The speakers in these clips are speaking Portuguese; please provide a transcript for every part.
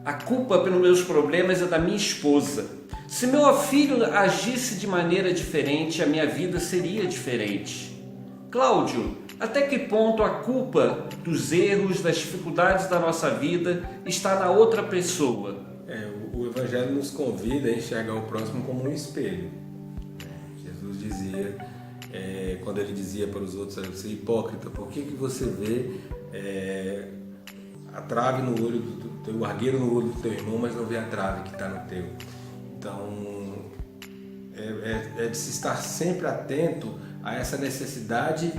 A culpa pelos meus problemas é da minha esposa. Se meu filho agisse de maneira diferente, a minha vida seria diferente. Cláudio, até que ponto a culpa dos erros, das dificuldades da nossa vida está na outra pessoa? O Evangelho nos convida a enxergar o próximo como um espelho. Jesus dizia, quando ele dizia para os outros: você é hipócrita, por que você vê a trave no olho o argueiro no olho do teu irmão, mas não vê a trave que está no teu? Então, é de se estar sempre atento a essa necessidade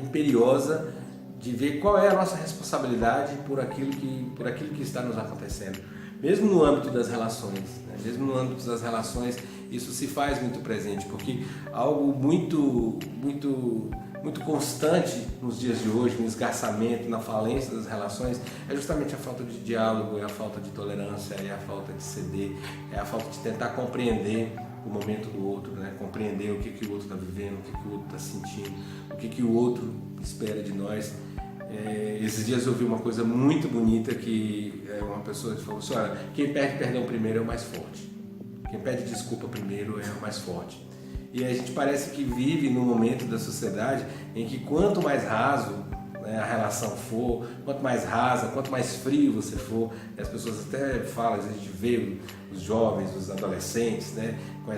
imperiosa de ver qual é a nossa responsabilidade por aquilo que está nos acontecendo. Mesmo no âmbito das relações, isso se faz muito presente, porque algo muito constante nos dias de hoje, no esgarçamento, na falência das relações, é justamente a falta de diálogo, é a falta de tolerância, é a falta de ceder, é a falta de tentar compreender o momento do outro, compreender o que o outro está vivendo, o que o outro está sentindo, o que o outro espera de nós. Esses dias eu ouvi uma coisa muito bonita que uma pessoa falou assim: olha, quem pede perdão primeiro é o mais forte, quem pede desculpa primeiro é o mais forte. E a gente parece que vive num momento da sociedade em que quanto mais raso a relação for, quanto mais rasa, quanto mais frio você for, as pessoas até falam, a gente vê os jovens, os adolescentes, com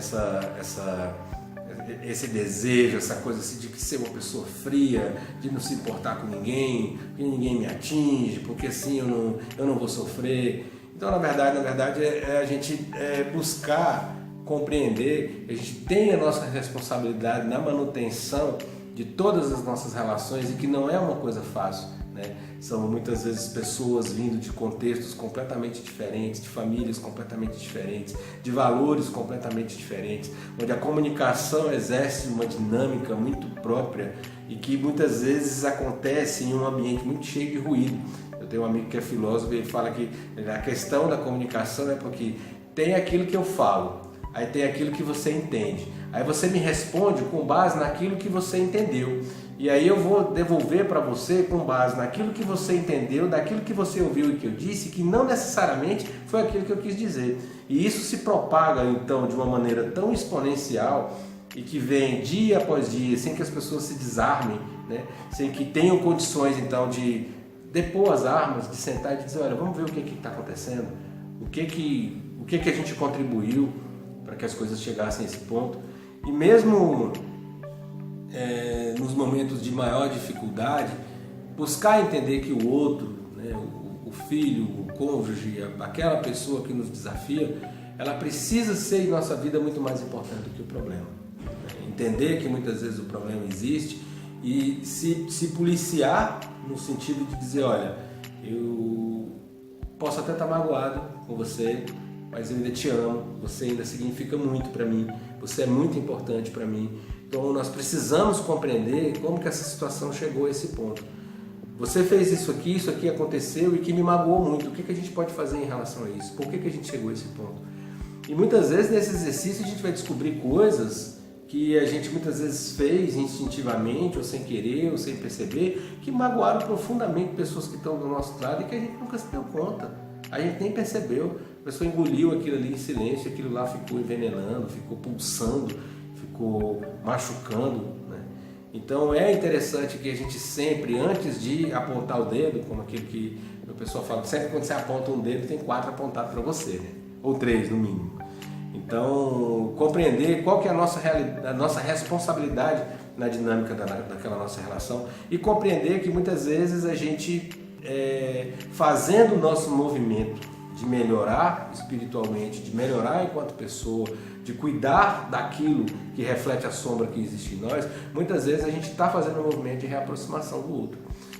esse desejo, essa coisa assim de ser uma pessoa fria, de não se importar com ninguém, que ninguém me atinge, porque assim eu não vou sofrer. Então, na verdade é a gente buscar compreender que a gente tem a nossa responsabilidade na manutenção de todas as nossas relações e que não é uma coisa fácil, São muitas vezes pessoas vindo de contextos completamente diferentes, de famílias completamente diferentes, de valores completamente diferentes, onde a comunicação exerce uma dinâmica muito própria e que muitas vezes acontece em um ambiente muito cheio de ruído. Eu tenho um amigo que é filósofo e ele fala que a questão da comunicação é porque tem aquilo que eu falo, aí tem aquilo que você entende. Aí você me responde com base naquilo que você entendeu. E aí eu vou devolver para você com base naquilo que você entendeu, daquilo que você ouviu e que eu disse, que não necessariamente foi aquilo que eu quis dizer. E isso se propaga então de uma maneira tão exponencial e que vem dia após dia, sem que as pessoas se desarmem, sem que tenham condições então de depor as armas, de sentar e dizer: olha, vamos ver o que está acontecendo, o que a gente contribuiu para que as coisas chegassem a esse ponto. E mesmo nos momentos de maior dificuldade, buscar entender que o outro, o filho, o cônjuge, aquela pessoa que nos desafia, ela precisa ser em nossa vida muito mais importante do que o problema. Entender que muitas vezes o problema existe e se policiar no sentido de dizer: olha, eu posso até estar magoado com você, mas eu ainda te amo, você ainda significa muito para mim, você é muito importante para mim. Então nós precisamos compreender como que essa situação chegou a esse ponto. Você fez isso aqui aconteceu e que me magoou muito. O que a gente pode fazer em relação a isso? Por que a gente chegou a esse ponto? E muitas vezes nesse exercício a gente vai descobrir coisas que a gente muitas vezes fez instintivamente ou sem querer ou sem perceber, que magoaram profundamente pessoas que estão do nosso lado e que a gente nunca se deu conta. A gente nem percebeu. A pessoa engoliu aquilo ali em silêncio, aquilo lá ficou envenenando, ficou pulsando, ficou machucando. Então é interessante que a gente sempre, antes de apontar o dedo, como aquilo que o pessoal fala, sempre quando você aponta um dedo tem 4 apontados para você, ou 3 no mínimo. Então compreender qual que é a nossa responsabilidade na dinâmica daquela nossa relação e compreender que muitas vezes a gente, fazendo o nosso movimento de melhorar espiritualmente, de melhorar enquanto pessoa, de cuidar daquilo que reflete a sombra que existe em nós, muitas vezes a gente está fazendo um movimento de reaproximação do outro.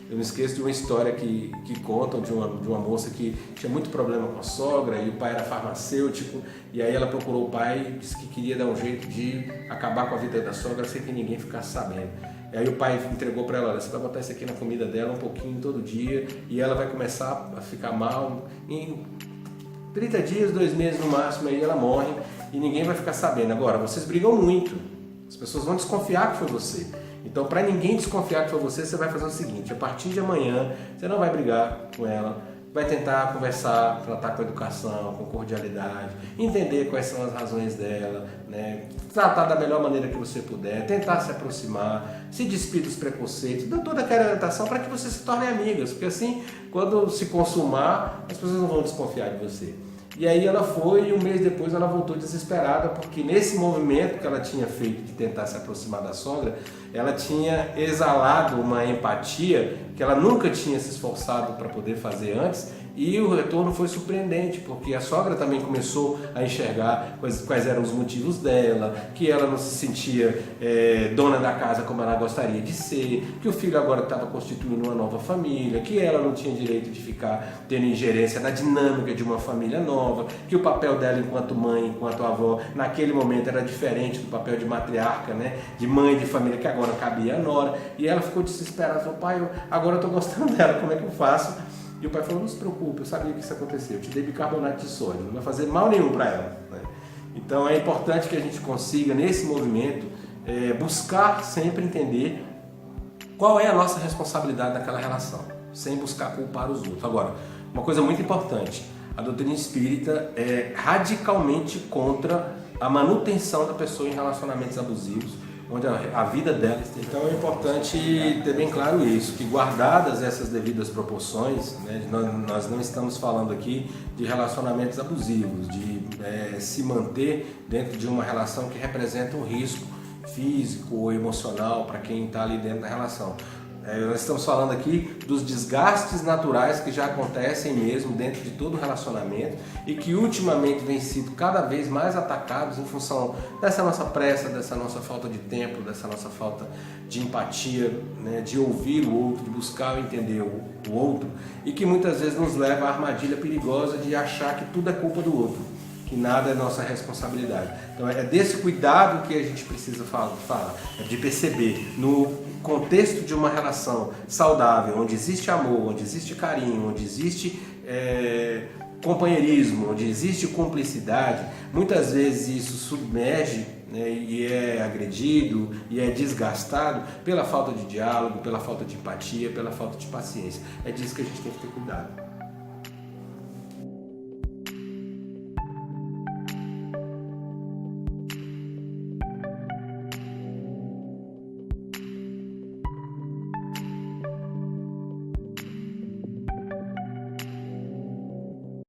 Eu não esqueço de uma história que contam de uma moça que tinha muito problema com a sogra e o pai era farmacêutico, e aí ela procurou o pai e disse que queria dar um jeito de acabar com a vida da sogra sem que ninguém ficasse sabendo. E aí o pai entregou para ela: olha, você vai botar isso aqui na comida dela um pouquinho todo dia e ela vai começar a ficar mal. Em 30 dias, 2 meses no máximo, aí ela morre e ninguém vai ficar sabendo. Agora, vocês brigam muito, as pessoas vão desconfiar que foi você. Então, para ninguém desconfiar que foi você, você vai fazer o seguinte: a partir de amanhã, você não vai brigar com ela, vai tentar conversar, tratar com educação, com cordialidade, entender quais são as razões dela, né? Tratar da melhor maneira que você puder, tentar se aproximar, se despir dos preconceitos, dar toda aquela orientação para que você se torne amigas, porque assim, quando se consumar, as pessoas não vão desconfiar de você. E aí ela foi e um mês depois ela voltou desesperada, porque nesse movimento que ela tinha feito de tentar se aproximar da sogra, ela tinha exalado uma empatia que ela nunca tinha se esforçado para poder fazer antes, e o retorno foi surpreendente, porque a sogra também começou a enxergar quais eram os motivos dela, que ela não se sentia dona da casa como ela gostaria de ser, que o filho agora estava constituindo uma nova família, que ela não tinha direito de ficar tendo ingerência na dinâmica de uma família nova, que o papel dela enquanto mãe, enquanto avó, naquele momento era diferente do papel de matriarca, né? De mãe de família, que agora cabia a nora, e ela ficou desesperada, falou: pai, agora eu estou gostando dela, como é que eu faço? E o pai falou: não se preocupe, eu sabia que isso aconteceu, eu te dei bicarbonato de sódio, não vai fazer mal nenhum para ela, né? Então é importante que a gente consiga, nesse movimento, buscar sempre entender qual é a nossa responsabilidade naquela relação, sem buscar culpar os outros. Agora, uma coisa muito importante, a doutrina espírita é radicalmente contra a manutenção da pessoa em relacionamentos abusivos, onde a vida dela... Então é importante ter bem claro isso, que guardadas essas devidas proporções, né, nós não estamos falando aqui de relacionamentos abusivos, de se manter dentro de uma relação que representa um risco físico ou emocional para quem está ali dentro da relação. Nós estamos falando aqui dos desgastes naturais que já acontecem mesmo dentro de todo relacionamento e que ultimamente vêm sido cada vez mais atacados em função dessa nossa pressa, dessa nossa falta de tempo, dessa nossa falta de empatia, né, de ouvir o outro, de buscar entender o outro, e que muitas vezes nos leva à armadilha perigosa de achar que tudo é culpa do outro, que nada é nossa responsabilidade. Então é desse cuidado que a gente precisa falar, de perceber no contexto de uma relação saudável, onde existe amor, onde existe carinho, onde existe companheirismo, onde existe cumplicidade, muitas vezes isso submerge, né, e é agredido e é desgastado pela falta de diálogo, pela falta de empatia, pela falta de paciência. É disso que a gente tem que ter cuidado.